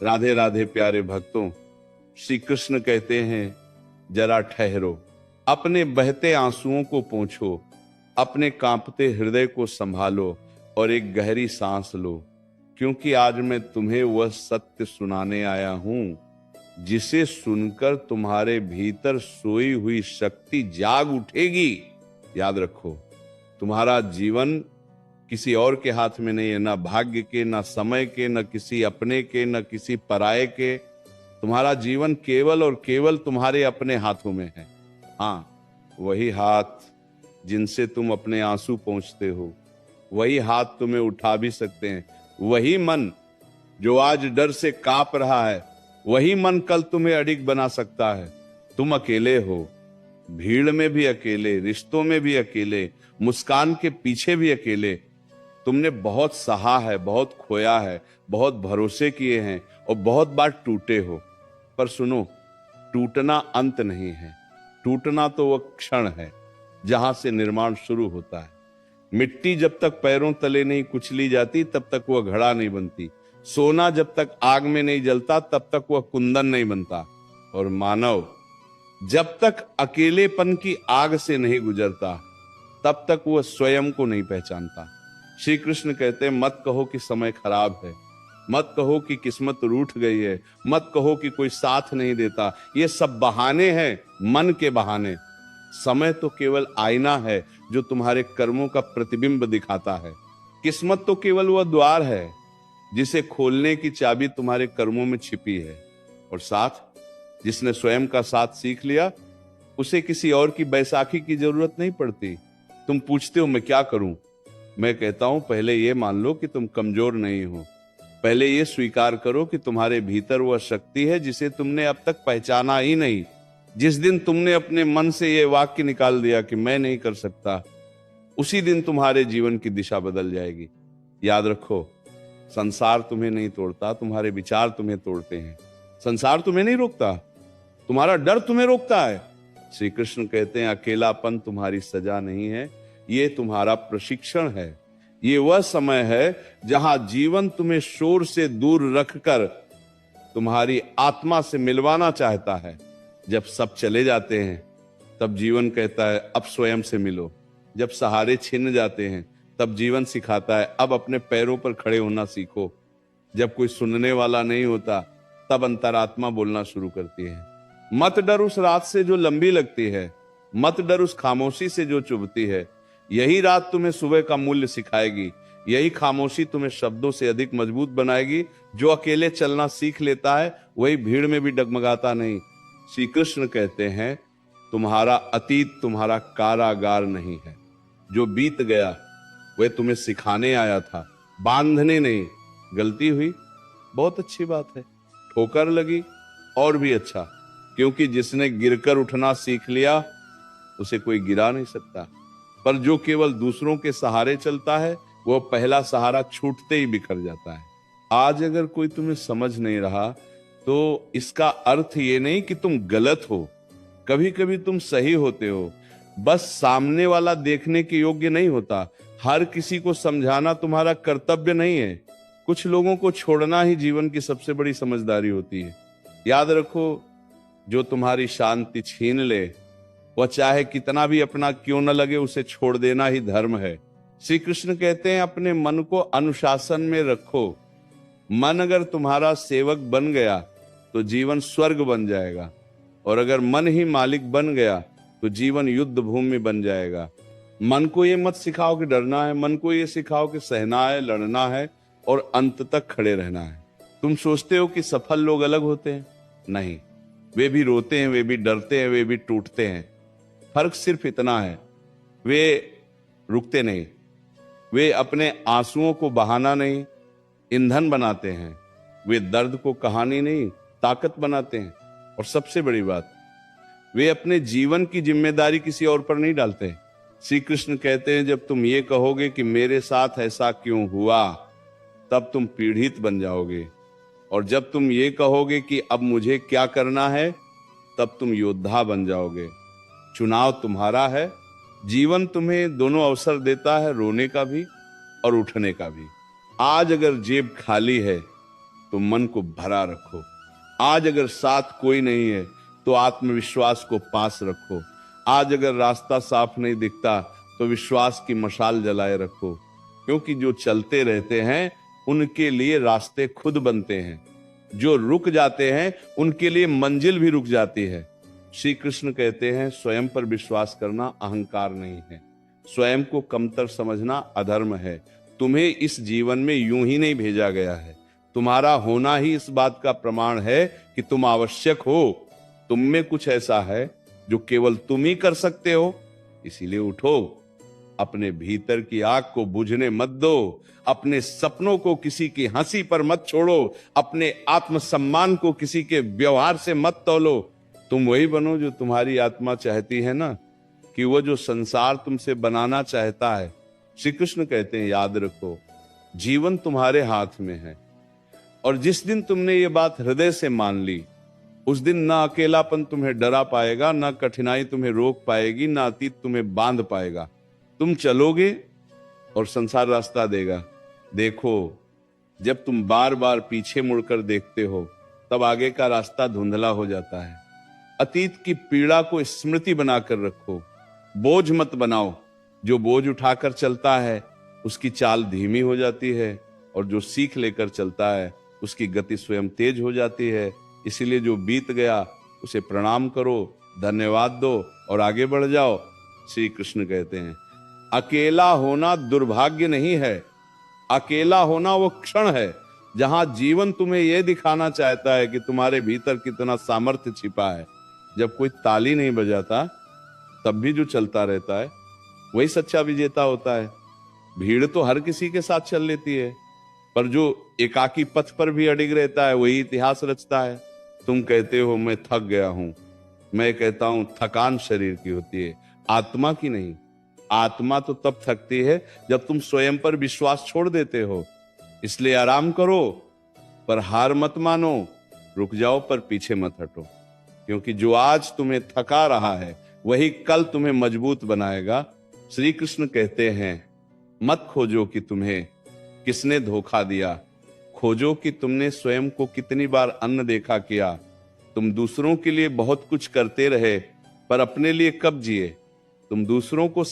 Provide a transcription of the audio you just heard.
राधे राधे प्यारे भक्तों, श्री कृष्ण कहते हैं जरा ठहरो, अपने बहते आंसुओं को पोंछो, अपने कांपते हृदय को संभालो और एक गहरी सांस लो, क्योंकि आज मैं तुम्हें वह सत्य सुनाने आया हूं जिसे सुनकर तुम्हारे भीतर सोई हुई शक्ति जाग उठेगी। याद रखो, तुम्हारा जीवन किसी और के हाथ में नहीं है, ना भाग्य के, ना समय के, ना किसी अपने के, ना किसी पराये के। तुम्हारा जीवन केवल और केवल तुम्हारे अपने हाथों में है। हाँ, वही हाथ जिनसे तुम अपने आंसू पोंछते हो, वही हाथ तुम्हें उठा भी सकते हैं। वही मन जो आज डर से कांप रहा है, वही मन कल तुम्हें अडिग बना सकता है। तुम अकेले हो, भीड़ में भी अकेले, रिश्तों में भी अकेले, मुस्कान के पीछे भी अकेले। तुमने बहुत सहा है, बहुत खोया है, बहुत भरोसे किए हैं और बहुत बार टूटे हो। पर सुनो, टूटना अंत नहीं है, टूटना तो वह क्षण है जहां से निर्माण शुरू होता है। मिट्टी जब तक पैरों तले नहीं कुचली जाती तब तक वह घड़ा नहीं बनती। सोना जब तक आग में नहीं जलता तब तक वह कुंदन नहीं बनता। और मानव जब तक अकेलेपन की आग से नहीं गुजरता तब तक वह स्वयं को नहीं पहचानता। श्री कृष्ण कहते हैं, मत कहो कि समय खराब है, मत कहो कि किस्मत रूठ गई है, मत कहो कि कोई साथ नहीं देता। ये सब बहाने हैं, मन के बहाने। समय तो केवल आईना है जो तुम्हारे कर्मों का प्रतिबिंब दिखाता है। किस्मत तो केवल वह द्वार है जिसे खोलने की चाबी तुम्हारे कर्मों में छिपी है। और साथ, जिसने स्वयं का साथ सीख लिया उसे किसी और की बैसाखी की जरूरत नहीं पड़ती। तुम पूछते हो मैं क्या करूं? मैं कहता हूं, पहले ये मान लो कि तुम कमजोर नहीं हो। पहले ये स्वीकार करो कि तुम्हारे भीतर वह शक्ति है जिसे तुमने अब तक पहचाना ही नहीं। जिस दिन तुमने अपने मन से यह वाक्य निकाल दिया कि मैं नहीं कर सकता, उसी दिन तुम्हारे जीवन की दिशा बदल जाएगी। याद रखो, संसार तुम्हें नहीं तोड़ता, तुम्हारे विचार तुम्हें तोड़ते हैं। संसार तुम्हें नहीं रोकता, तुम्हारा डर तुम्हें रोकता है। श्री कृष्ण कहते हैं, अकेलापन तुम्हारी सजा नहीं है, ये तुम्हारा प्रशिक्षण है। ये वह समय है जहां जीवन तुम्हें शोर से दूर रखकर तुम्हारी आत्मा से मिलवाना चाहता है। जब सब चले जाते हैं तब जीवन कहता है अब स्वयं से मिलो। जब सहारे छिन जाते हैं तब जीवन सिखाता है अब अपने पैरों पर खड़े होना सीखो। जब कोई सुनने वाला नहीं होता तब अंतरात्मा बोलना शुरू करती है। मत डर उस रात से जो लंबी लगती है, मत डर उस खामोशी से जो चुभती है। यही रात तुम्हें सुबह का मूल्य सिखाएगी, यही खामोशी तुम्हें शब्दों से अधिक मजबूत बनाएगी। जो अकेले चलना सीख लेता है वही भीड़ में भी डगमगाता नहीं। श्री कृष्ण कहते हैं, तुम्हारा अतीत तुम्हारा कारागार नहीं है। जो बीत गया वह तुम्हें सिखाने आया था, बांधने नहीं। गलती हुई, बहुत अच्छी बात है। ठोकर लगी, और भी अच्छा, क्योंकि जिसने गिरकर उठना सीख लिया उसे कोई गिरा नहीं सकता। पर जो केवल दूसरों के सहारे चलता है वह पहला सहारा छूटते ही बिखर जाता है। आज अगर कोई तुम्हें समझ नहीं रहा तो इसका अर्थ ये नहीं कि तुम गलत हो। कभी कभी तुम सही होते हो, बस सामने वाला देखने के योग्य नहीं होता। हर किसी को समझाना तुम्हारा कर्तव्य नहीं है। कुछ लोगों को छोड़ना ही जीवन की सबसे बड़ी समझदारी होती है। याद रखो, जो तुम्हारी शांति छीन ले वह चाहे कितना भी अपना क्यों न लगे, उसे छोड़ देना ही धर्म है। श्री कृष्ण कहते हैं, अपने मन को अनुशासन में रखो। मन अगर तुम्हारा सेवक बन गया तो जीवन स्वर्ग बन जाएगा, और अगर मन ही मालिक बन गया तो जीवन युद्ध भूमि बन जाएगा। मन को ये मत सिखाओ कि डरना है, मन को ये सिखाओ कि सहना है, लड़ना है और अंत तक खड़े रहना है। तुम सोचते हो कि सफल लोग अलग होते हैं? नहीं, वे भी रोते हैं, वे भी डरते हैं, वे भी टूटते हैं। फर्क सिर्फ इतना है, वे रुकते नहीं, वे अपने आंसुओं को बहाना नहीं, ईंधन बनाते हैं। वे दर्द को कहानी नहीं, ताकत बनाते हैं। और सबसे बड़ी बात, वे अपने जीवन की जिम्मेदारी किसी और पर नहीं डालते। श्री कृष्ण कहते हैं, जब तुम ये कहोगे कि मेरे साथ ऐसा क्यों हुआ, तब तुम पीड़ित बन जाओगे। और जब तुम ये कहोगे कि अब मुझे क्या करना है, तब तुम योद्धा बन जाओगे। चुनाव तुम्हारा है। जीवन तुम्हें दोनों अवसर देता है, रोने का भी और उठने का भी। आज अगर जेब खाली है तो मन को भरा रखो। आज अगर साथ कोई नहीं है तो आत्मविश्वास को पास रखो। आज अगर रास्ता साफ नहीं दिखता तो विश्वास की मशाल जलाए रखो, क्योंकि जो चलते रहते हैं उनके लिए रास्ते खुद बनते हैं। जो रुक जाते हैं उनके लिए मंजिल भी रुक जाती है। श्री कृष्ण कहते हैं स्वयं पर विश्वास करना अहंकार नहीं है, स्वयं को कमतर समझना अधर्म है। तुम्हें इस जीवन में यूं ही नहीं भेजा गया है, तुम्हारा होना ही इस बात का प्रमाण है कि तुम आवश्यक हो। तुम में कुछ ऐसा है जो केवल तुम ही कर सकते हो। इसीलिए उठो, अपने भीतर की आग को बुझने मत दो, अपने सपनों को किसी की हंसी पर मत छोड़ो, अपने आत्मसम्मान को किसी के व्यवहार से मत तौलो। तुम वही बनो जो तुम्हारी आत्मा चाहती है ना, कि वो जो संसार तुमसे बनाना चाहता है। श्री कृष्ण कहते हैं याद रखो, जीवन तुम्हारे हाथ में है, और जिस दिन तुमने ये बात हृदय से मान ली, उस दिन ना अकेलापन तुम्हें डरा पाएगा, ना कठिनाई तुम्हें रोक पाएगी, ना अतीत तुम्हें बांध पाएगा। तुम चलोगे और संसार रास्ता देगा। देखो, जब तुम बार बार पीछे मुड़कर देखते हो तब आगे का रास्ता धुंधला हो जाता है। अतीत की पीड़ा को स्मृति बनाकर रखो, बोझ मत बनाओ। जो बोझ उठाकर चलता है उसकी चाल धीमी हो जाती है, और जो सीख लेकर चलता है उसकी गति स्वयं तेज हो जाती है। इसीलिए जो बीत गया उसे प्रणाम करो, धन्यवाद दो और आगे बढ़ जाओ। श्री कृष्ण कहते हैं अकेला होना दुर्भाग्य नहीं है, अकेला होना वो क्षण है जहां जीवन तुम्हें यह दिखाना चाहता है कि तुम्हारे भीतर कितना सामर्थ्य छिपा है। जब कोई ताली नहीं बजाता तब भी जो चलता रहता है वही सच्चा विजेता होता है। भीड़ तो हर किसी के साथ चल लेती है, पर जो एकाकी पथ पर भी अडिग रहता है वही इतिहास रचता है। तुम कहते हो मैं थक गया हूं, मैं कहता हूं थकान शरीर की होती है, आत्मा की नहीं। आत्मा तो तब थकती है जब तुम स्वयं पर विश्वास छोड़ देते हो। इसलिए आराम करो, पर हार मत मानो। रुक जाओ पर पीछे मत हटो, क्योंकि जो आज तुम्हें थका रहा है वही कल तुम्हें मजबूत बनाएगा। श्री कृष्ण कहते हैं मत खोजो कि तुम्हें किसने धोखा दिया, खोजो कि तुमने स्वयं को कितनी बार अन्न देखा किया। तुम दूसरों के लिए बहुत कुछ करते रहे, पर अपने लिए कब जिए। तुम दूसरों को